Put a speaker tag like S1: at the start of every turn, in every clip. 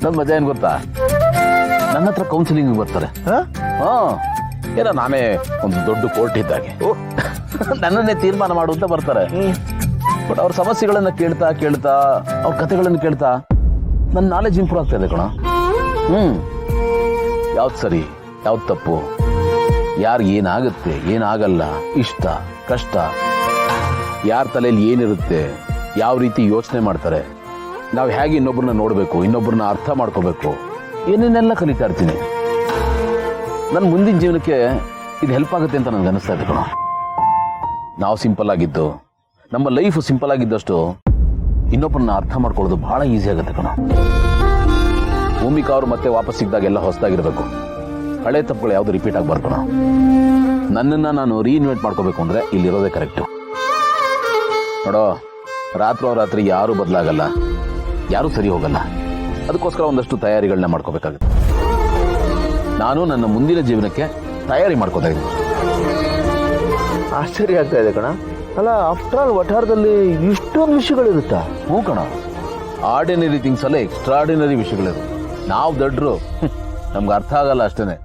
S1: ಇನ್ನೊಂದು ಮಜಾ ಏನ್ ಗೊತ್ತಾ, ನನ್ನ ಹತ್ರ ಕೌನ್ಸಿಲಿಂಗ್ ಬರ್ತಾರೆ. ಏನೋ ನಾನೇ ಒಂದು ದೊಡ್ಡ ಕೋರ್ಟ್ ಇದ್ದಾಗೆ ನನ್ನನ್ನೇ ತೀರ್ಮಾನ ಮಾಡು ಅಂತ ಬರ್ತಾರೆ. ಬಟ್ ಅವ್ರ ಸಮಸ್ಯೆಗಳನ್ನ ಕೇಳ್ತಾ ಕೇಳ್ತಾ ಅವ್ರ ಕಥೆಗಳನ್ನ ಕೇಳ್ತಾ ನನ್ನ ನಾಲೆಜ್ ಇಂಪ್ರೂವ್ ಆಗ್ತಾ ಇದೆ ಕಣ. ಯಾವ್ದು ಸರಿ ಯಾವ್ದು ತಪ್ಪು, ಯಾರು ಏನಾಗುತ್ತೆ ಏನಾಗಲ್ಲ, ಇಷ್ಟ ಕಷ್ಟ, ಯಾರ ತಲೆಯಲ್ಲಿ ಏನಿರುತ್ತೆ, ಯಾವ ರೀತಿ ಯೋಚನೆ ಮಾಡ್ತಾರೆ, ನಾವು ಹೇಗೆ ಇನ್ನೊಬ್ಬರನ್ನ ನೋಡಬೇಕು, ಇನ್ನೊಬ್ಬರನ್ನ ಅರ್ಥ ಮಾಡ್ಕೋಬೇಕು, ಏನೇನೆಲ್ಲ ಕಲಿತಾ ಇರ್ತೀನಿ. ನನ್ನ ಮುಂದಿನ ಜೀವನಕ್ಕೆ ಇದು ಹೆಲ್ಪ್ ಆಗುತ್ತೆ ಅಂತ ನನಗೆ ಅನಿಸ್ತಾ ಇದೆ ಕಣ. ನಾವು ಸಿಂಪಲ್ ಆಗಿದ್ದು, ನಮ್ಮ ಲೈಫ್ ಸಿಂಪಲ್ ಆಗಿದ್ದಷ್ಟು ಇನ್ನೊಬ್ಬರನ್ನ ಅರ್ಥ ಮಾಡ್ಕೊಳ್ಳೋದು ಬಹಳ ಈಸಿ ಆಗುತ್ತೆ ಕಣ. ಭೂಮಿಕಾ ಅವರು ಮತ್ತೆ ವಾಪಸ್ ಸಿಕ್ಕಿದಾಗೆಲ್ಲ ಹೊಸದಾಗಿರ್ಬೇಕು, ಹಳೆ ತಪ್ಪುಗಳು ಯಾವುದು ರಿಪೀಟ್ ಆಗಬಾರ್ದು ಕಣ. ನನ್ನನ್ನು ನಾನು ರೀಇನ್ವೆಂಟ್ ಮಾಡ್ಕೋಬೇಕು ಅಂದರೆ ಇಲ್ಲಿರೋದೇ ಕರೆಕ್ಟು. ನೋಡೋ, ರಾತ್ರಿ ಯಾರೂ ಬದಲಾಗಲ್ಲ, ಯಾರೂ ಸರಿ ಹೋಗಲ್ಲ. ಅದಕ್ಕೋಸ್ಕರ ಒಂದಷ್ಟು ತಯಾರಿಗಳನ್ನ ಮಾಡ್ಕೋಬೇಕಾಗುತ್ತೆ. ನಾನು ನನ್ನ ಮುಂದಿನ ಜೀವನಕ್ಕೆ ತಯಾರಿ ಮಾಡ್ಕೋತಾ ಇದ್ದೀನಿ.
S2: ಆಶ್ಚರ್ಯ ಆಗ್ತಾ ಇದೆ ಕಣ. ಅಲ್ಲ, ಆಫ್ಟರ್ ಆಲ್ ವಠಾರದಲ್ಲಿ ಇಷ್ಟೊಂದು ವಿಷಯಗಳಿರುತ್ತಾ?
S1: ಹ್ಞೂ ಕಣ, ಆರ್ಡಿನರಿ ಥಿಂಗ್ಸ್ ಅಲ್ಲ ಎಕ್ಸ್ಟ್ರಾರ್ಡಿನರಿ ವಿಷಯಗಳಿರು. ನಾವು ದೊಡ್ಡರು, ನಮ್ಗೆ ಅರ್ಥ ಆಗಲ್ಲ ಅಷ್ಟೇನೆ.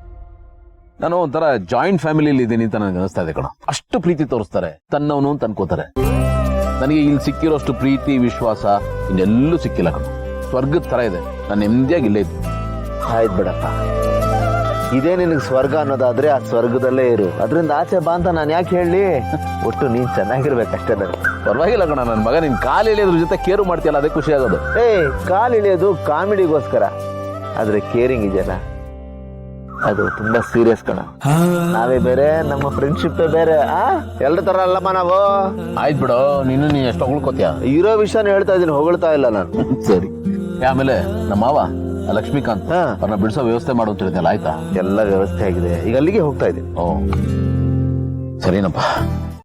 S1: ನಾನು ಒಂಥರ ಜಾಯಿಂಟ್ ಫ್ಯಾಮಿಲಿಯಲ್ಲಿ ಇದ್ದೀನಿ ಅಂತ ನನಗೆ ಅನಿಸ್ತಾ ಇದೆ ಕಣ. ಅಷ್ಟು ಪ್ರೀತಿ ತೋರಿಸ್ತಾರೆ, ತನ್ನವನು ಅಂತ ಅನ್ಕೋತಾರೆ. ನನಗೆ ಇಲ್ಲಿ ಸಿಕ್ಕಿರೋಷ್ಟು ಪ್ರೀತಿ ವಿಶ್ವಾಸ ಇನ್ನೆಲ್ಲೂ ಸಿಕ್ಕಿಲ್ಲ ಕಣ. ಸ್ವರ್ಗದ ಥರ ಇದೆ, ನಾನು ನೆಮ್ಮದಿಯಾಗಿ ಇಲ್ಲೇ ಇದ್ದೀನಿ.
S2: ಆಯ್ತು ಬಿಡಪ್ಪ, ಇದೇ ನಿನಗೆ ಸ್ವರ್ಗ ಅನ್ನೋದಾದ್ರೆ ಆ ಸ್ವರ್ಗದಲ್ಲೇ ಇರು. ಅದರಿಂದ ಆಚೆ ಬಾ ಅಂತ ನಾನು ಯಾಕೆ ಹೇಳಿ? ಒಟ್ಟು ನೀನ್ ಚೆನ್ನಾಗಿರ್ಬೇಕಷ್ಟೇ. ನನಗೆ
S1: ಪರವಾಗಿಲ್ಲ ಕಣ, ನನ್ನ ಮಗ ನಿನ್ ಕಾಲು ಇಳಿಯೋದ್ರ ಜೊತೆ ಕೇರು ಮಾಡ್ತೀಯಲ್ಲ, ಅದೇ ಖುಷಿ ಆಗೋದು.
S2: ಕಾಲು ಇಳಿಯೋದು ಕಾಮಿಡಿಗೋಸ್ಕರ, ಆದ್ರೆ ಕೇರಿಂಗ್ ಇದೆಯಲ್ಲ ಅದು ತುಂಬಾ ಸೀರಿಯಸ್ ಕಣ. ನಾವೇ ಬೇರೆ, ನಮ್ಮ ಫ್ರೆಂಡ್ಶಿಪ್ ಬೇರೆ. ಎಲ್ರ ತರ ಅಲ್ಲಮ್ಮ ನಾವು.
S1: ಆಯ್ತು ಬಿಡು, ನೀನು ಎಷ್ಟು ಹೊಗಳ್ಕೋತೀಯ?
S2: ಇರೋ ವಿಷಯನ ಹೇಳ್ತಾ ಇದೀನಿ, ಹೊಗಳ್ತಾ ಇಲ್ಲ ನಾನು.
S1: ಸರಿ. ಆಮೇಲೆ ನಮ್ಮ ಮಾವ ಲಕ್ಷ್ಮೀಕಾಂತ್ ಅವ್ರನ್ನ ಬಿಡಿಸೋ ವ್ಯವಸ್ಥೆ ಮಾಡು ಅಂತ ಹೇಳಿದ್ನಲ್ಲ, ಆಯ್ತಾ?
S2: ಎಲ್ಲ ವ್ಯವಸ್ಥೆ ಆಗಿದೆ, ಈಗ ಅಲ್ಲಿಗೆ ಹೋಗ್ತಾ ಇದ್ದೀನಿ.
S1: ಓ ಸರಿನಪ್ಪ.